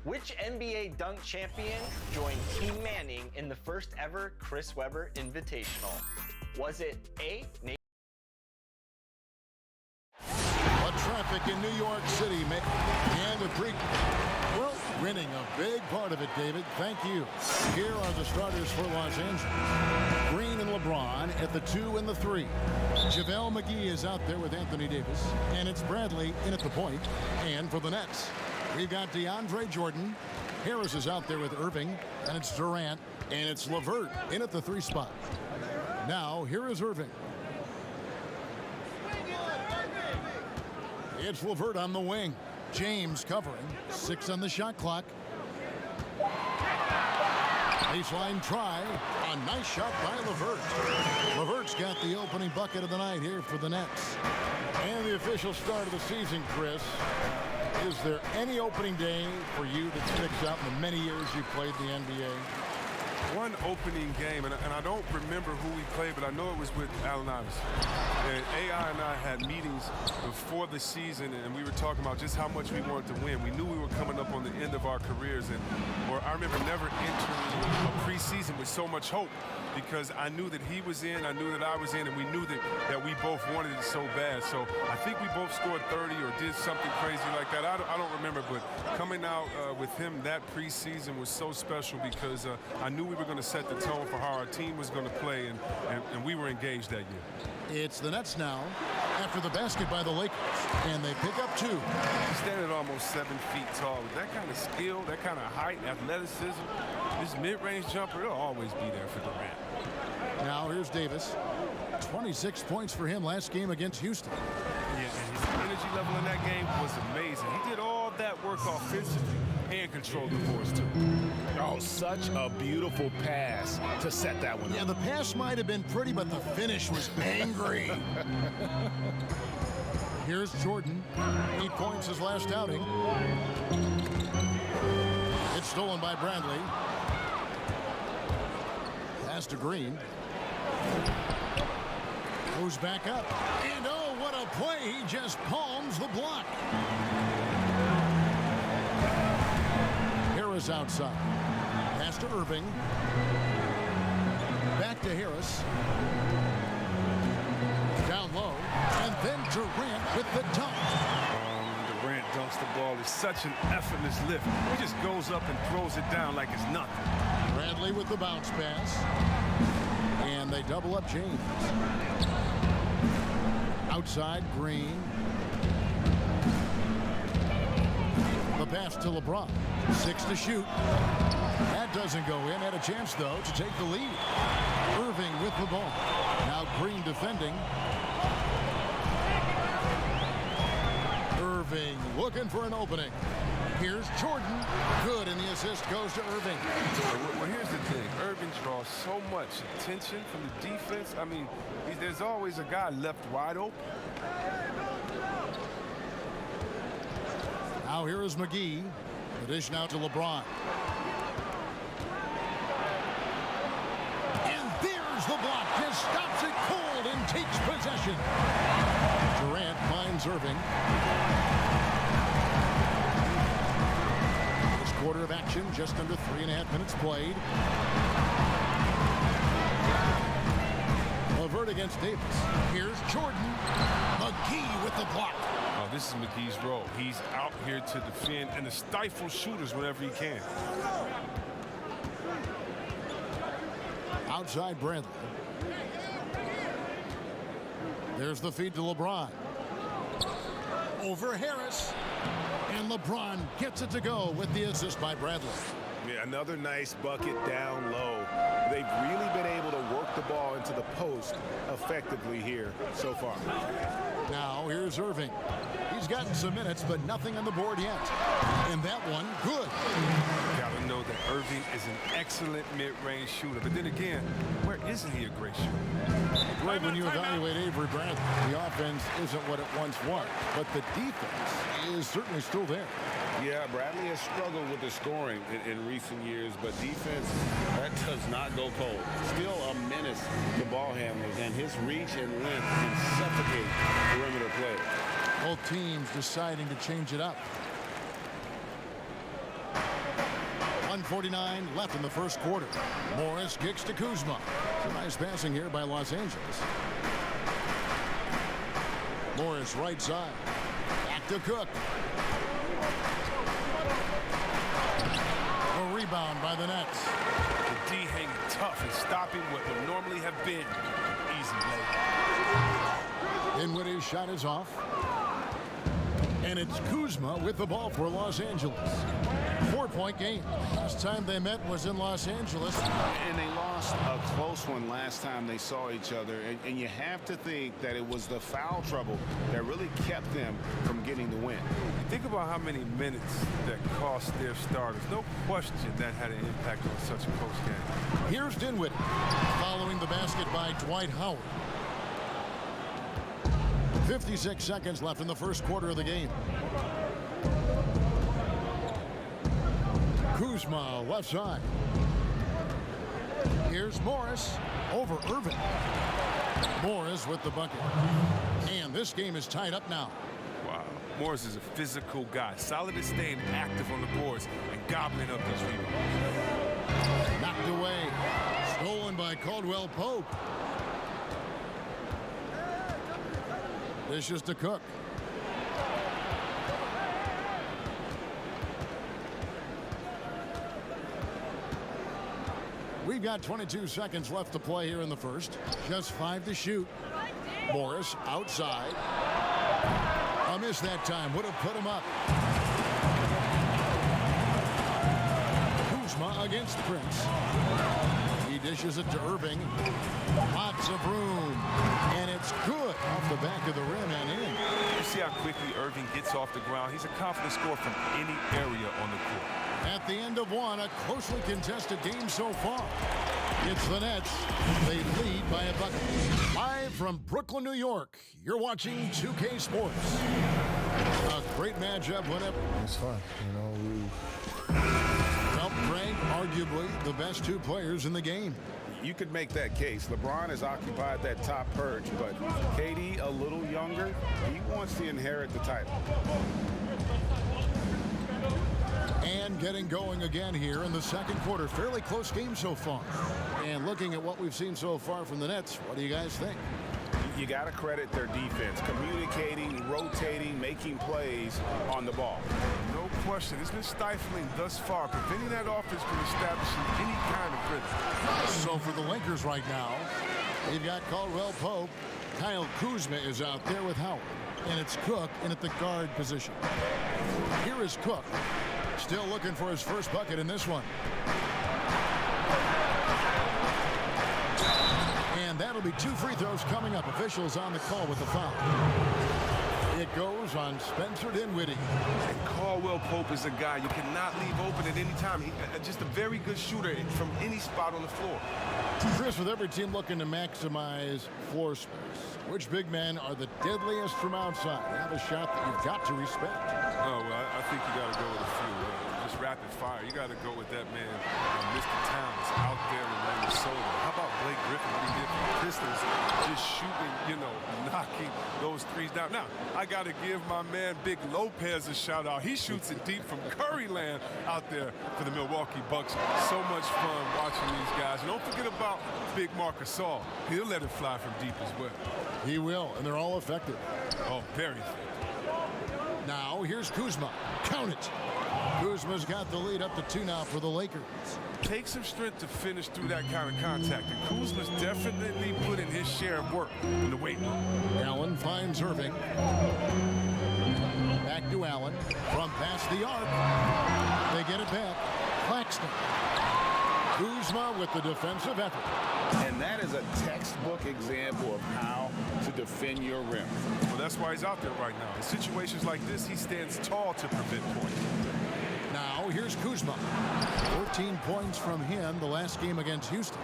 Which NBA dunk champion joined Team Manning in the first ever Chris Webber Invitational? Was it A, Nate? Traffic in New York City, and the pre. Well, winning a big part of it, David. Thank you. Here are the starters for Los Angeles. Green and LeBron at the 2 and the 3. JaVale McGee is out there with Anthony Davis, and it's Bradley in at the point. And for the Nets, we've got DeAndre Jordan. Harris is out there with Irving, and it's Durant, and it's LeVert in at the 3 spot. Now, here is Irving. It's LeVert on the wing. James covering. 6 on the shot clock. Baseline try. A nice shot by LeVert. LeVert's got the opening bucket of the night here for the Nets. And the official start of the season, Chris. Is there any opening day for you that sticks out in the many years you played the NBA? One opening game, and I don't remember who we played, but I know it was with Allen Iverson. And AI and I had meetings before the season, and we were talking about just how much we wanted to win. We knew we were coming up on the end of our careers, or I remember never entering a preseason with so much hope, because I knew that he was in, I knew that I was in, and we knew that we both wanted it so bad. So I think we both scored 30 or did something crazy like that. I don't remember, but coming out with him that preseason was so special, because I knew we were going to set the tone for how our team was going to play, and we were engaged that year. It's the Nets now after the basket by the Lakers, and they pick up 2. He's standing almost 7 feet tall. With that kind of skill, that kind of height, athleticism, this mid-range jumper, it'll always be there for Durant. Now here's Davis. 26 points for him last game against Houston. Yeah, and his energy level in that game was amazing. He did all that work offensively and controlled the boards too. Oh, such a beautiful pass to set that one up. Yeah, the pass might have been pretty, but the finish was angry. Here's Jordan. 8 points his last outing. It's stolen by Bradley. Pass to Green. Goes back up. And oh, what a play. He just palms the block. Harris outside. Pass to Irving. Back to Harris. Down low. And then Durant with the dunk. Durant dunks the ball. It's such an effortless lift. He just goes up and throws it down like it's nothing. Bradley with the bounce pass. And they double up James. Outside, Green. The pass to LeBron. 6 to shoot. That doesn't go in. Had a chance, though, to take the lead. Irving with the ball. Now Green defending. Irving looking for an opening. Here's Jordan. Good, and the assist goes to Irving. Well, here's the thing. Irving draws so much attention from the defense. I mean, there's always a guy left wide open. Now here is McGee. The dish now to LeBron. And there's the block. Just stops it cold and takes possession. Durant finds Irving. First quarter of action, just under 3.5 minutes played. LeVert against Davis. Here's Jordan. McGee with the block. Oh, this is McGee's role. He's out here to defend and to stifle shooters whenever he can. Outside Bradley. There's the feed to LeBron. Over Harris. And LeBron gets it to go with the assist by Bradley. Yeah, another nice bucket down low. They've really been able to work the ball into the post effectively here so far. Now here's Irving. He's gotten some minutes, but nothing on the board yet. And that one, good. Got to know that Irving is an excellent mid-range shooter. But then again, where isn't he a great shooter? Greg, when you evaluate Avery Bradley, the offense isn't what it once was, but the defense is certainly still there. Yeah, Bradley has struggled with the scoring in recent years, but defense, that does not go cold. Still a menace to ball handlers, and his reach and length can suffocate perimeter play. Both teams deciding to change it up. 1:49 left in the first quarter. Morris kicks to Kuzma. Nice passing here by Los Angeles. Morris right side. Back to Cook. A rebound by the Nets. The D hanging tough and stopping what would normally have been easy lay. Dinwiddie's shot is off. And it's Kuzma with the ball for Los Angeles. 4-point game. Last time they met was in Los Angeles. And they lost a close one last time they saw each other. And you have to think that it was the foul trouble that really kept them from getting the win. Think about how many minutes that cost their starters. No question that had an impact on such a close game. Here's Dinwiddie following the basket by Dwight Howard. 56 seconds left in the first quarter of the game. Kuzma left side. Here's Morris over Irving. Morris with the bucket. And this game is tied up now. Wow. Morris is a physical guy. Solid at staying active on the boards and gobbling up these rebounds. Knocked away. Stolen by Caldwell Pope. Dishes to Cook. We've got 22 seconds left to play here in the first. Just 5 to shoot. Morris outside. A miss that time. Would have put him up. Kuzma against Prince. He dishes it to Irving. Lots of room. And it's good off the back of the rim and in. You see how quickly Irving gets off the ground. He's a confident scorer from any area on the court. At the end of one, a closely contested game so far. It's the Nets. They lead by a bucket. Live from Brooklyn, New York, you're watching 2K Sports. A great matchup whenever. It's fun, you know. Well, Frank, arguably the best two players in the game. You could make that case. LeBron has occupied that top perch, but KD, a little younger, he wants to inherit the title. And getting going again here in the second quarter. Fairly close game so far. And looking at what we've seen so far from the Nets, what do you guys think? You got to credit their defense, communicating, rotating, making plays on the ball. No question. It's been stifling thus far, preventing that offense from establishing any kind of rhythm. So for the Lakers right now, they've got Caldwell Pope. Kyle Kuzma is out there with Howard. And it's Cook in at the guard position. Here is Cook. Still looking for his first bucket in this one. And that'll be 2 free throws coming up. Officials on the call with the foul. It goes on Spencer Dinwiddie. And Caldwell Pope is a guy you cannot leave open at any time. He's just a very good shooter from any spot on the floor. Chris, with every team looking to maximize floor space, which big men are the deadliest from outside? They have a shot that you've got to respect. Oh, well, I think you got to go with a few. Just rapid fire. You got to go with that man, Mr. Towns, out there in Minnesota. How about Blake Griffin? What he did for the Pistons, just shooting, knocking those threes down. Now, I got to give my man Big Lopez a shout out. He shoots it deep from Curryland out there for the Milwaukee Bucks. So much fun watching these guys. And don't forget about Big Marc Gasol. He'll let it fly from deep as well. He will, and they're all effective. Oh, very effective. Now, here's Kuzma. Count it. Kuzma's got the lead up to 2 now for the Lakers. Takes some strength to finish through that kind of contact. And Kuzma's definitely put in his share of work in the weight room. Allen finds Irving. Back to Allen. From past the arc. They get it back. Claxton. Kuzma with the defensive effort. And that is a textbook example of how to defend your rim. Well, that's why he's out there right now. In situations like this, he stands tall to prevent points. Now, here's Kuzma. 14 points from him the last game against Houston.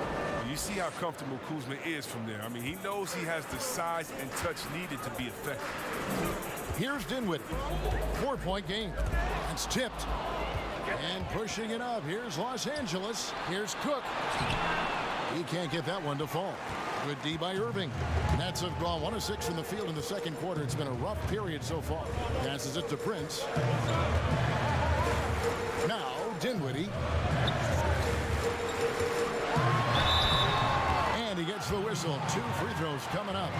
You see how comfortable Kuzma is from there. I mean, he knows he has the size and touch needed to be effective. Here's Dinwiddie. 4-point game. It's tipped. And pushing it up. Here's Los Angeles. Here's Cook. He can't get that one to fall. Good D by Irving. Nets have gone 1 of 6 from the field in the second quarter. It's been a rough period so far. Passes it to Prince. Now Dinwiddie. And he gets the whistle. 2 free throws coming up.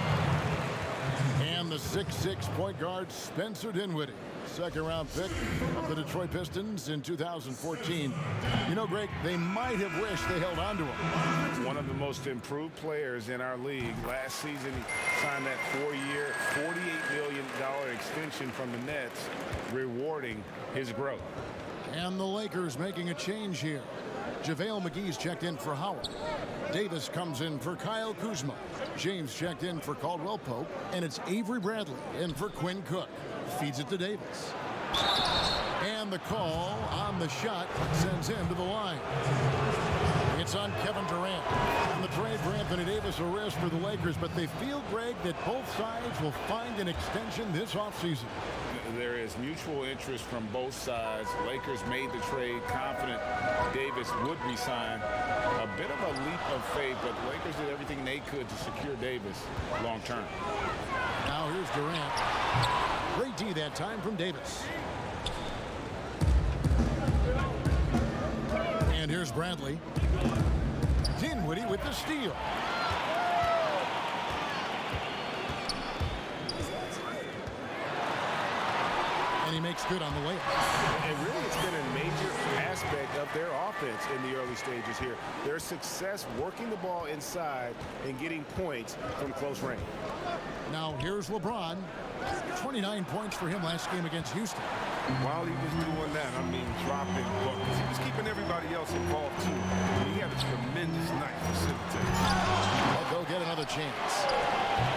And the 6'6" point guard, Spencer Dinwiddie. Second-round pick of the Detroit Pistons in 2014. You know, Greg, they might have wished they held on to him. One of the most improved players in our league. Last season, he signed that 4-year, $48 million extension from the Nets, rewarding his growth. And the Lakers making a change here. JaVale McGee's checked in for Howard. Davis comes in for Kyle Kuzma. James checked in for Caldwell Pope. And it's Avery Bradley in for Quinn Cook. Feeds it to Davis. And the call on the shot sends him to the line. It's on Kevin Durant. And the trade for Anthony Davis, a risk for the Lakers, but they feel, Greg, that both sides will find an extension this offseason. There is mutual interest from both sides. Lakers made the trade confident Davis would resign. A bit of a leap of faith, but the Lakers did everything they could to secure Davis long term. Now here's Durant. Great D that time from Davis. And here's Bradley. Dinwiddie with the steal. And he makes good on the layup. And really, it's been a major aspect of their offense in the early stages here. Their success working the ball inside and getting points from close range. Now here's LeBron. 29 points for him last game against Houston. While he was doing that, I mean, dropping buckets, he was keeping everybody else involved too. He had a tremendous night facilitating. They'll go get another chance.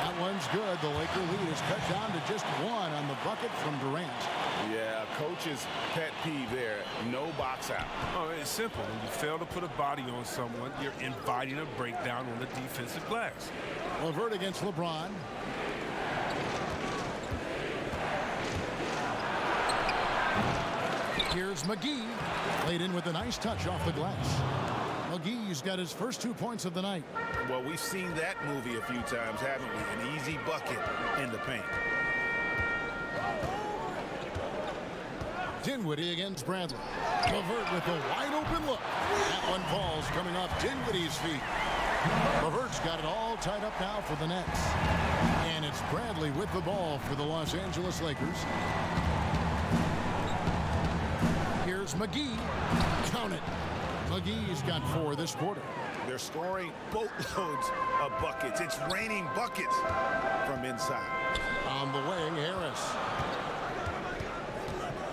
That one's good. The Laker lead is cut down to just 1 on the bucket from Durant. Yeah, coach's pet peeve there. No box out. Oh, it's simple. When you fail to put a body on someone, you're inviting a breakdown on the defensive glass. LeVert against LeBron. Here's McGee. Laid in with a nice touch off the glass. McGee's got his first 2 points of the night. Well, we've seen that movie a few times, haven't we? An easy bucket in the paint. Dinwiddie against Bradley. LeVert with a wide open look. That one falls coming off Dinwiddie's feet. LeVert's got it all tied up now for the Nets. And it's Bradley with the ball for the Los Angeles Lakers. Here's McGee. Count it. McGee's got 4 this quarter. They're scoring boatloads of buckets. It's raining buckets from inside. On the wing, Harris.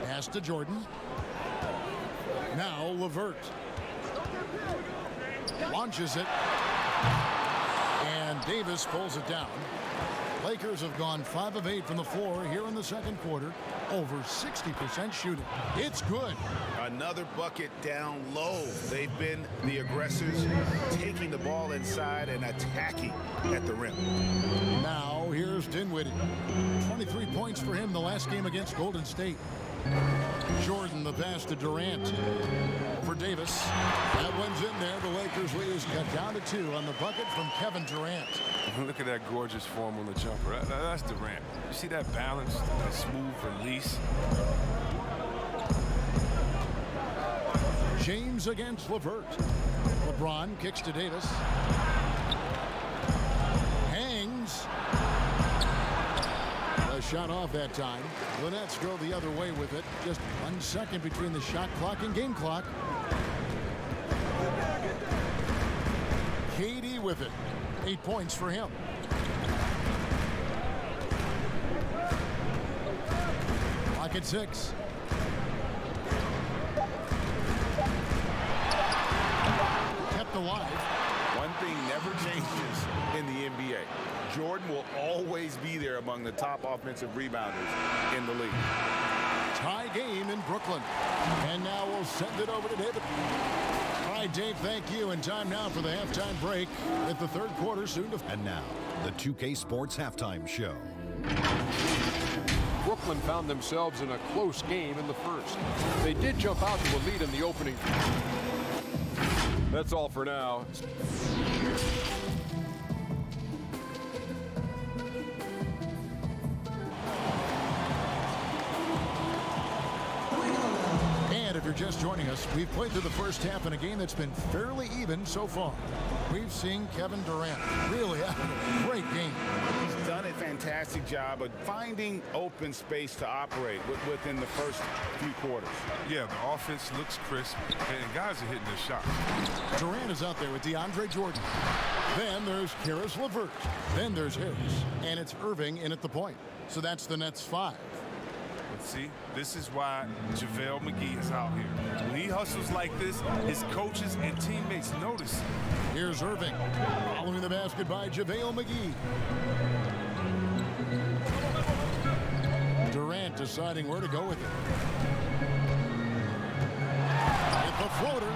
Pass to Jordan. Now LeVert. Launches it. And Davis pulls it down. Lakers have gone 5 of 8 from the floor here in the second quarter. Over 60% shooting. It's good. Another bucket down low. They've been the aggressors, taking the ball inside and attacking at the rim. Now here's Dinwiddie. 23 points for him the last game against Golden State. Jordan the pass to Durant. For Davis. That one's in there. The Lakers lead is cut down to 2 on the bucket from Kevin Durant. Look at that gorgeous form on the jumper. That's Durant. You see that balance, that smooth release? James against LeVert. LeBron kicks to Davis. Hangs. A shot off that time. The Nets go the other way with it. Just 1 second between the shot clock and game clock. KD with it. 8 points for him. Clock at 6. Kept alive. One thing never changes in the NBA. Jordan will always be there among the top offensive rebounders in the league. Tie game in Brooklyn. And now we'll send it over to David. All right, Dave, thank you. And time now for the halftime break at the third quarter soon to... And now, the 2K Sports Halftime Show. Brooklyn found themselves in a close game in the first. They did jump out to a lead in the opening. That's all for now. And if you're just joining us, we've played through the first half in a game that's been fairly even so far. We've seen Kevin Durant really having a great game. He's done a fantastic job of finding open space to operate within the first few quarters. Yeah, the offense looks crisp, and guys are hitting their shots. Durant is out there with DeAndre Jordan. Then there's Karis LeVert. Then there's Harris. And it's Irving in at the point. So that's the Nets 5. But see, this is why JaVale McGee is out here. When he hustles like this, his coaches and teammates notice. Here's Irving. Following the basket by JaVale McGee. Durant deciding where to go with it. Hit the floater.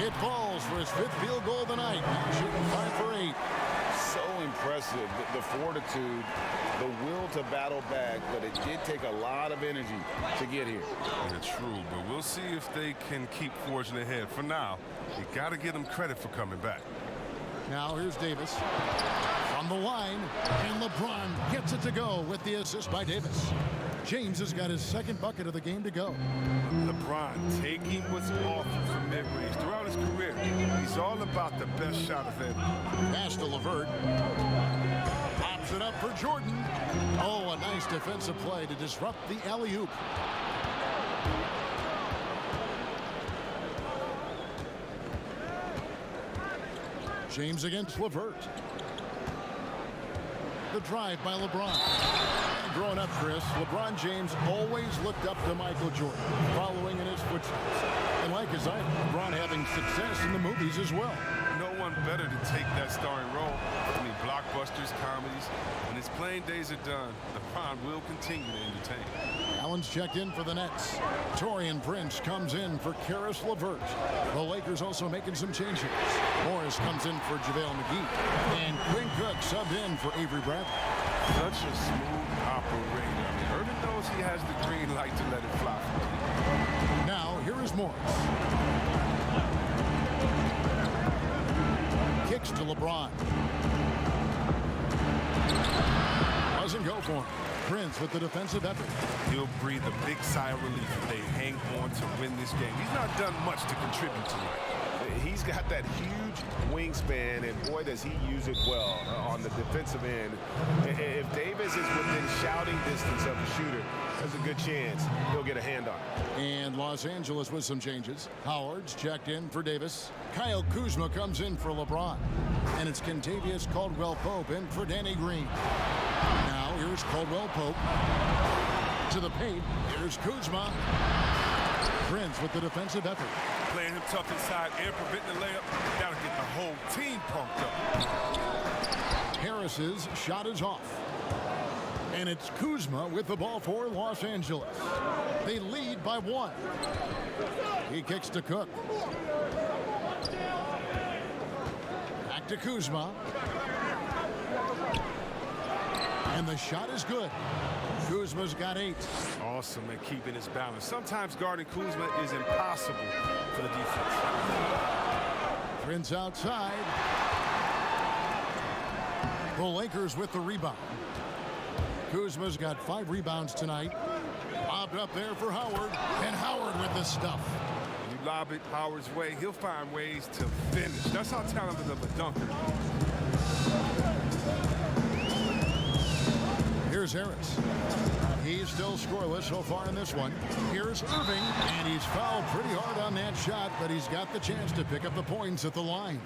It falls for his 5th field goal of the night. Shooting 5 for 8. So impressive, the fortitude, the will to battle back, but it did take a lot of energy to get here. Yeah, true, but we'll see if they can keep forging ahead. For now, you got to give them credit for coming back. Now here's Davis from the line, and LeBron gets it to go with the assist by Davis. James has got his 2nd bucket of the game to go. LeBron taking what's offered from mid-range throughout his career. He's all about the best shot available. Pass to LeVert. Pops it up for Jordan. Oh, a nice defensive play to disrupt the alley-oop. James against LeVert. The drive by LeBron. Growing up, Chris, LeBron James always looked up to Michael Jordan, following in his footsteps. And like his idol, LeBron having success in the movies as well. No one better to take that starring role. I mean, blockbusters, comedies. When his playing days are done, LeBron will continue to entertain. Allen's checked in for the Nets. Taurean Prince comes in for Karis LeVert. The Lakers also making some changes. Morris comes in for JaVale McGee. And Quinn Cook subbed in for Avery Bradley. Such a smooth operator. I mean, Irving knows he has the green light to let it fly from deep. Now, here is Morris. Kicks to LeBron. Doesn't go for him. Prince with the defensive effort. He'll breathe a big sigh of relief if they hang on to win this game. He's not done much to contribute tonight. He's got that huge wingspan, and boy, does he use it well on the defensive end. If Davis is within shouting distance of the shooter, there's a good chance he'll get a hand on it. And Los Angeles with some changes. Howard's checked in for Davis. Kyle Kuzma comes in for LeBron. And it's Kentavious Caldwell-Pope in for Danny Green. Now here's Caldwell-Pope to the paint. Here's Kuzma. Prince with the defensive effort. Playing him tough inside and preventing the layup. Gotta get the whole team pumped up. Harris's shot is off. And it's Kuzma with the ball for Los Angeles. They lead by 1. He kicks to Cook. Back to Kuzma. And the shot is good. Kuzma's got 8. Awesome at keeping his balance. Sometimes guarding Kuzma is impossible for the defense. Prince outside. The Lakers with the rebound. Kuzma's got 5 rebounds tonight. Lobbed up there for Howard. And Howard with the stuff. You lob it Howard's way, he'll find ways to finish. That's how talented of a dunker. Here's Harris. He's still scoreless so far in this one. Here's Irving, and he's fouled pretty hard on that shot, but he's got the chance to pick up the points at the line.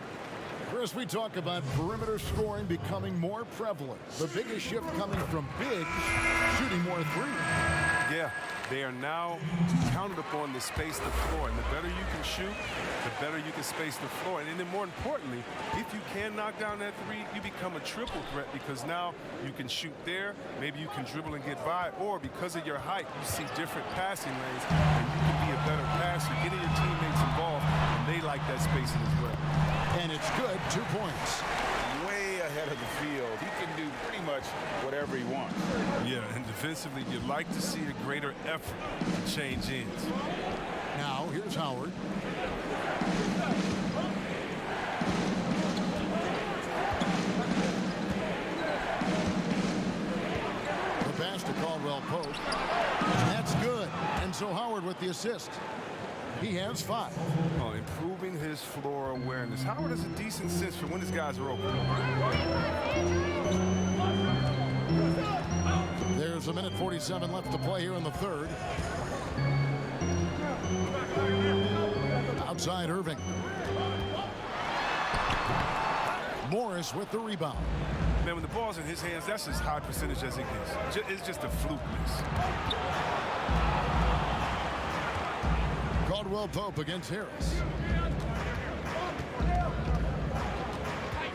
First, we talk about perimeter scoring becoming more prevalent. The biggest shift coming from bigs shooting more 3. Yeah, they are now counted upon to space the floor. And the better you can shoot, the better you can space the floor. And then more importantly, if you can knock down that 3, you become a triple threat because now you can shoot there, maybe you can dribble and get by, or because of your height, you see different passing lanes, and you can be a better passer, getting your teammates involved, and they like that spacing as well. And it's good, 2 points. Way ahead of the field. He can do pretty much whatever he wants. Yeah, and defensively, you'd like to see a greater effort to change ends. Now, here's Howard. The pass to Caldwell-Pope. That's good. And so Howard with the assist. He has 5. Oh, improving his floor awareness. Howard has a decent sense for when his guys are open. There's a minute 47 left to play here in the third. Outside Irving. Morris with the rebound. Man, when the ball's in his hands, that's as high percentage as it gets. It's just a fluke miss. Caldwell Pope against Harris.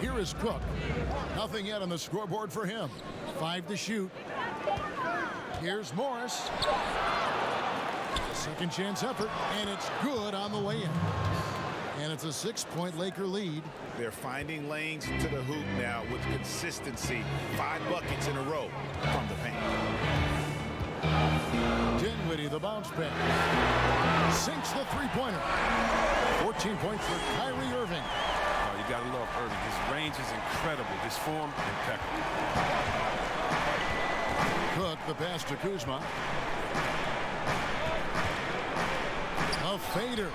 Here is Cook. Nothing yet on the scoreboard for him. 5 to shoot. Here's Morris. Second chance effort, and it's good on the way in. And it's a 6-point Laker lead. They're finding lanes to the hoop now with consistency. 5 buckets in a row from the paint. Dinwiddie, the bounce pass. Sinks the three-pointer. 14 points for Kyrie Irving. Oh, you gotta love Irving. His range is incredible. His form, impeccable. Cook, the pass to Kuzma. A fader.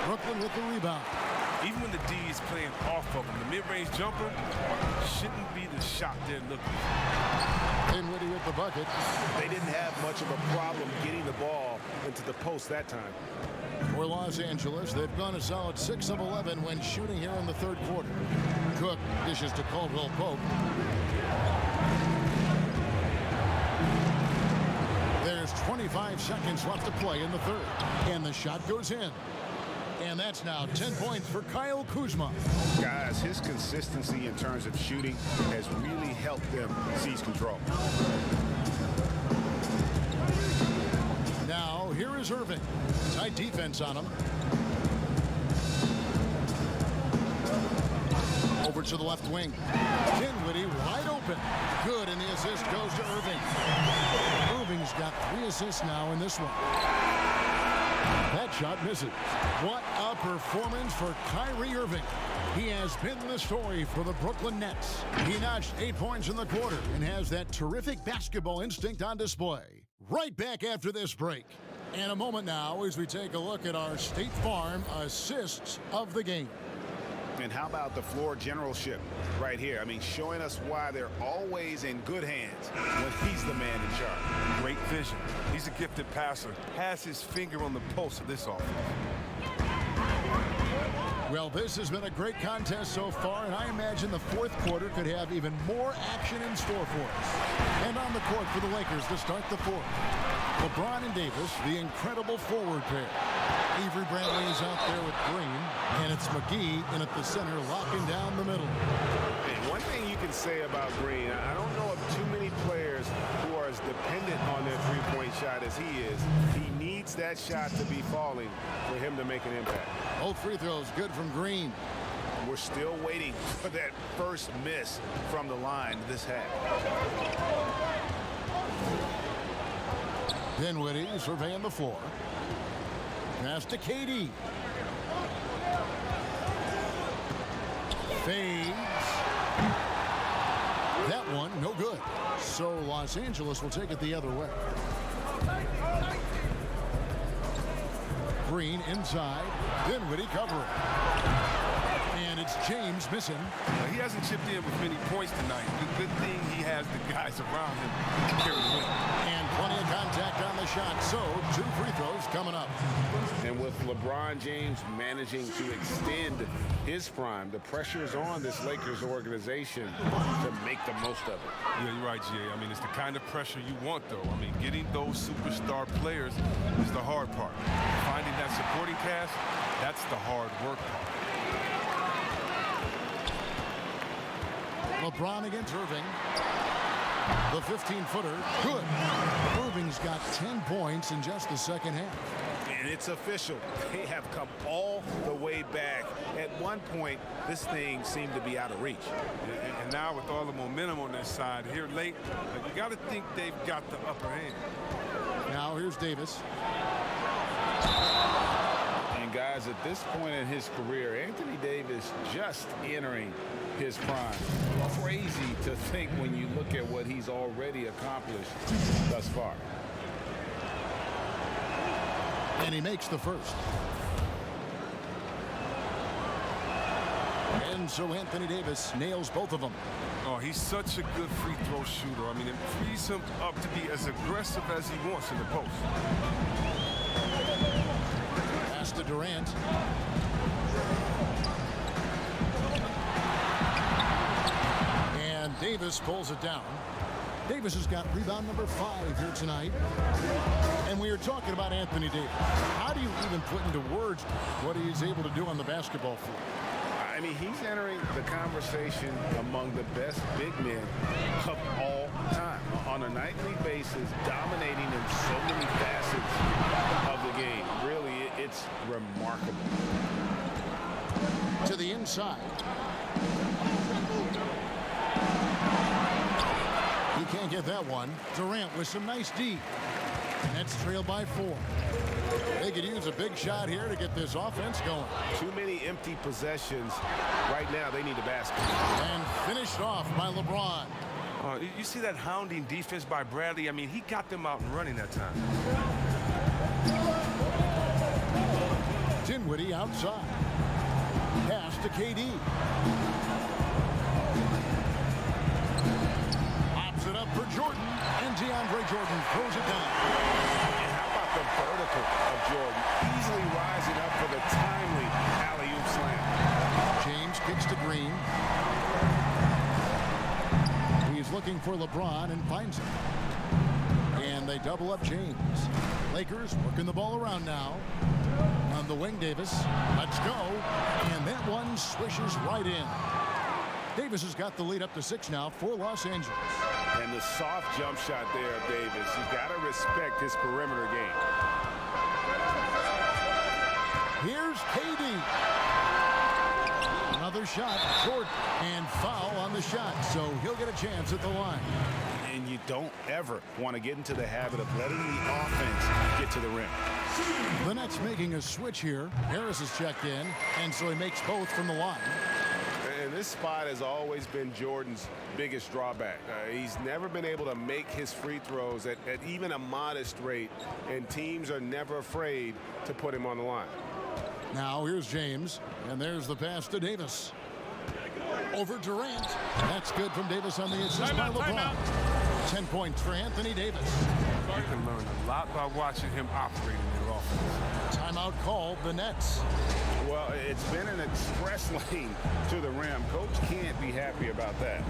Brooklyn with the rebound. Even when the D is playing off of him, the mid-range jumper shouldn't be the shot they're looking for. Dinwiddie with the bucket. They didn't have much of a problem getting the ball into the post that time. For Los Angeles, they've gone a solid 6 of 11 when shooting here in the third quarter. Cook dishes to Caldwell Pope. There's 25 seconds left to play in the third. And the shot goes in. And that's now 10 points for Kyle Kuzma. Guys, his consistency in terms of shooting has really helped them seize control. Now, here is Irving. Tight defense on him. Over to the left wing. Dinwiddie wide open. Good, and the assist goes to Irving. Irving's got 3 assists now in this one. That shot misses. What a performance for Kyrie Irving. He has been the story for the Brooklyn Nets. He notched 8 points in the quarter and has that terrific basketball instinct on display. Right back after this break. And a moment now as we take a look at our State Farm assists of the game. And how about the floor generalship right here? I mean, showing us why they're always in good hands when he's the man in charge. Great vision. He's a gifted passer. Has his finger on the pulse of this offense. Well, this has been a great contest so far, and I imagine the fourth quarter could have even more action in store for us. And on the court for the Lakers to start the fourth. LeBron and Davis, the incredible forward pair. Avery Bradley is out there with Green, and it's McGee in at the center, locking down the middle. And one thing you can say about Green, I don't know of too many players who are as dependent on their three-point shot as he is. He needs that shot to be falling for him to make an impact. Both free throws good from Green. We're still waiting for that first miss from the line this half. Dinwiddie surveying the floor. Pass to KD. Fades. That one, no good. So Los Angeles will take it the other way. Green inside. Dinwiddie covering. And it's James missing. He hasn't chipped in with many points tonight. Good thing he has the guys around him to carry the win. And plenty of contact on the shot. So 2 free throws coming up. And with LeBron James managing to extend his prime, the pressure is on this Lakers organization to make the most of it. Yeah, you're right, G.A. I mean, it's the kind of pressure you want, though. I mean, getting those superstar players is the hard part. Finding that supporting cast, that's the hard work part. LeBron against Irving. The 15-footer, good. Irving's got 10 points in just the second half. And it's official. They have come all the way back. At one point, this thing seemed to be out of reach. And now with all the momentum on their side here late, you got to think they've got the upper hand. Now here's Davis. And guys, at this point in his career, Anthony Davis just entering his prime. Crazy to think when you look at what he's already accomplished thus far. And he makes the first. And so Anthony Davis nails both of them. Oh, he's such a good free throw shooter. I mean, it frees him up to be as aggressive as he wants in the post. Pass to Durant. And Davis pulls it down. Davis has got rebound number 5 here tonight. And we are talking about Anthony Davis. How do you even put into words what he is able to do on the basketball floor? I mean, he's entering the conversation among the best big men of all time. On a nightly basis, dominating in so many facets of the game. Really, it's remarkable. To the inside. He can't get that one. Durant with some nice D. Nets trail by 4. They could use a big shot here to get this offense going. Too many empty possessions. Right now, they need a basket. And finished off by LeBron. You see that hounding defense by Bradley? I mean, he got them out and running that time. Dinwiddie outside. Pass to KD. Pops it up for Jordan. And DeAndre Jordan throws it down. The vertical of Jordan, easily rising up for the timely alley-oop slam. James kicks to Green. He's looking for LeBron and finds him. And they double up James. Lakers working the ball around now. On the wing, Davis. Let's go. And that one swishes right in. Davis has got the lead up to 6 now for Los Angeles. And the soft jump shot there of Davis. You got to respect his perimeter game. Here's KD. Another shot. Jordan. And foul on the shot. So he'll get a chance at the line. And you don't ever want to get into the habit of letting the offense get to the rim. The Nets making a switch here. Harris is checked in. And so he makes both from the line. And this spot has always been Jordan's biggest drawback. He's never been able to make his free throws at even a modest rate, and teams are never afraid to put him on the line. Now here's James, and there's the pass to Davis. Over Durant. That's good from Davis on the assist by LeBron. 10 points for Anthony Davis. You can learn a lot by watching him operate in their offense. Timeout called the Nets. Well, it's been an express lane to the rim. Coach can't be happy about that.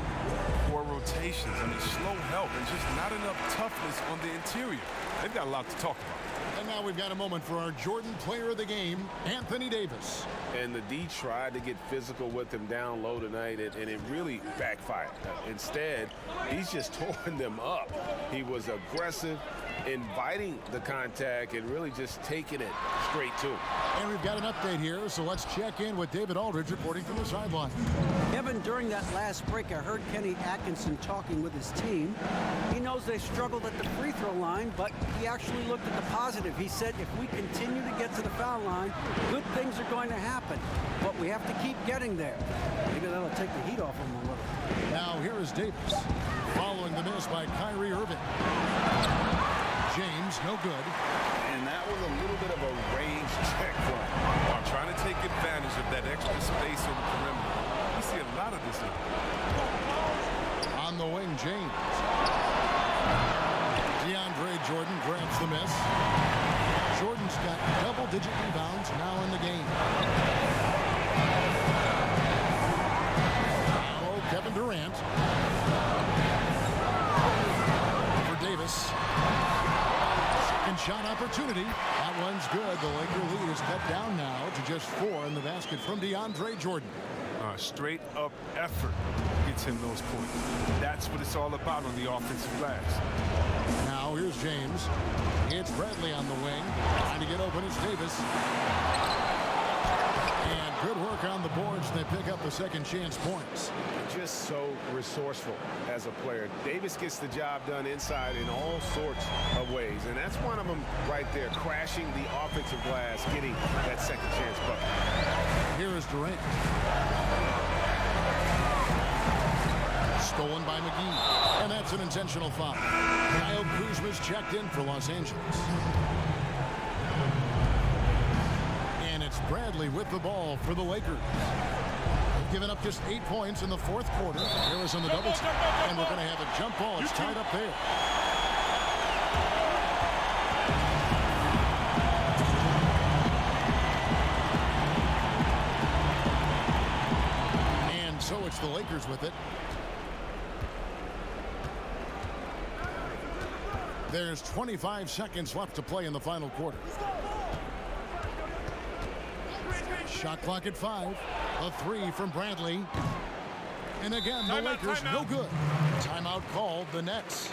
4 rotations. I mean, slow help and just not enough toughness on the interior. They've got a lot to talk about. And now we've got a moment for our Jordan player of the game, Anthony Davis. And the D tried to get physical with him down low tonight, and it really backfired. Instead, he's just tore them up. He was aggressive, inviting the contact, and really just taking it straight to him. And we've got an update here, so let's check in with David Aldridge reporting from the sideline. Evan, during that last break, I heard Kenny Atkinson talking with his team. He knows they struggled at the free throw line, but he actually looked at the positive. He said, if we continue to get to the foul line, good things are going to happen. But we have to keep getting there. Maybe that'll take the heat off him a little. Now here is Davis, following the miss by Kyrie Irving. James, no good. And that was a little bit of a range check for him. I'm trying to take advantage of that extra space on the perimeter. We see a lot of this now. On the wing, James. DeAndre Jordan grabs the miss. Jordan's got double-digit rebounds now in the game. Now Kevin Durant. For Davis. Second shot opportunity. That one's good. The Laker lead is cut down now to just 4 in the basket from DeAndre Jordan. Straight up effort gets him those points. That's what it's all about on the offensive glass. Now here's James. It's Bradley on the wing. Trying to get open is Davis. And good work on the boards. They pick up the second chance points. Just so resourceful as a player. Davis gets the job done inside in all sorts of ways. And that's one of them right there, crashing the offensive glass, getting that second chance bucket. Here is Durant. Stolen by McGee. And that's an intentional foul. Kyle Kuzma's checked in for Los Angeles. Bradley with the ball for the Lakers. They've given up just 8 points in the fourth quarter. Harris on the double team. And we're going to have a jump ball. It's tied up there. And so it's the Lakers with it. There's 25 seconds left to play in the final quarter. Shot clock at 5. A 3 from Bradley. And again, the Lakers no good. Timeout called the Nets.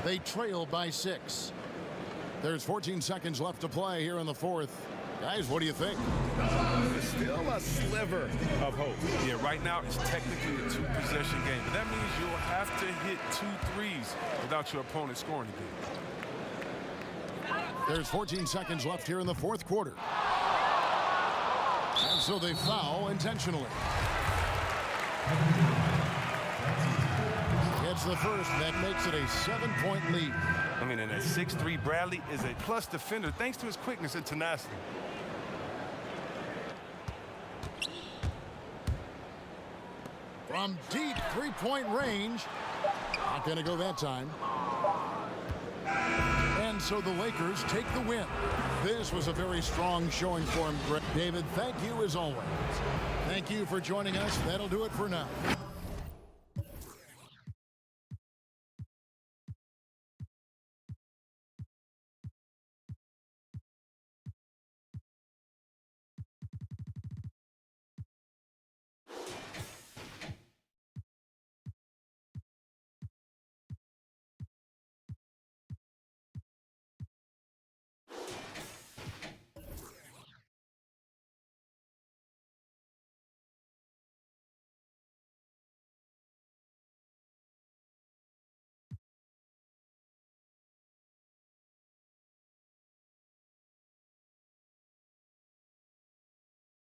They trail by 6. There's 14 seconds left to play here in the fourth. Guys, what do you think? Still a sliver of hope. Yeah, right now it's technically a 2-possession game, but that means you'll have to hit 2 threes without your opponent scoring again. There's 14 seconds left here in the fourth quarter. And so they foul intentionally. It's the first. That makes it a 7-point lead. I mean, and at 6'3", Bradley is a plus defender thanks to his quickness and tenacity. From deep three-point range. Not going to go that time. And so the Lakers take the win. This was a very strong showing for him. David, thank you as always. Thank you for joining us. That'll do it for now.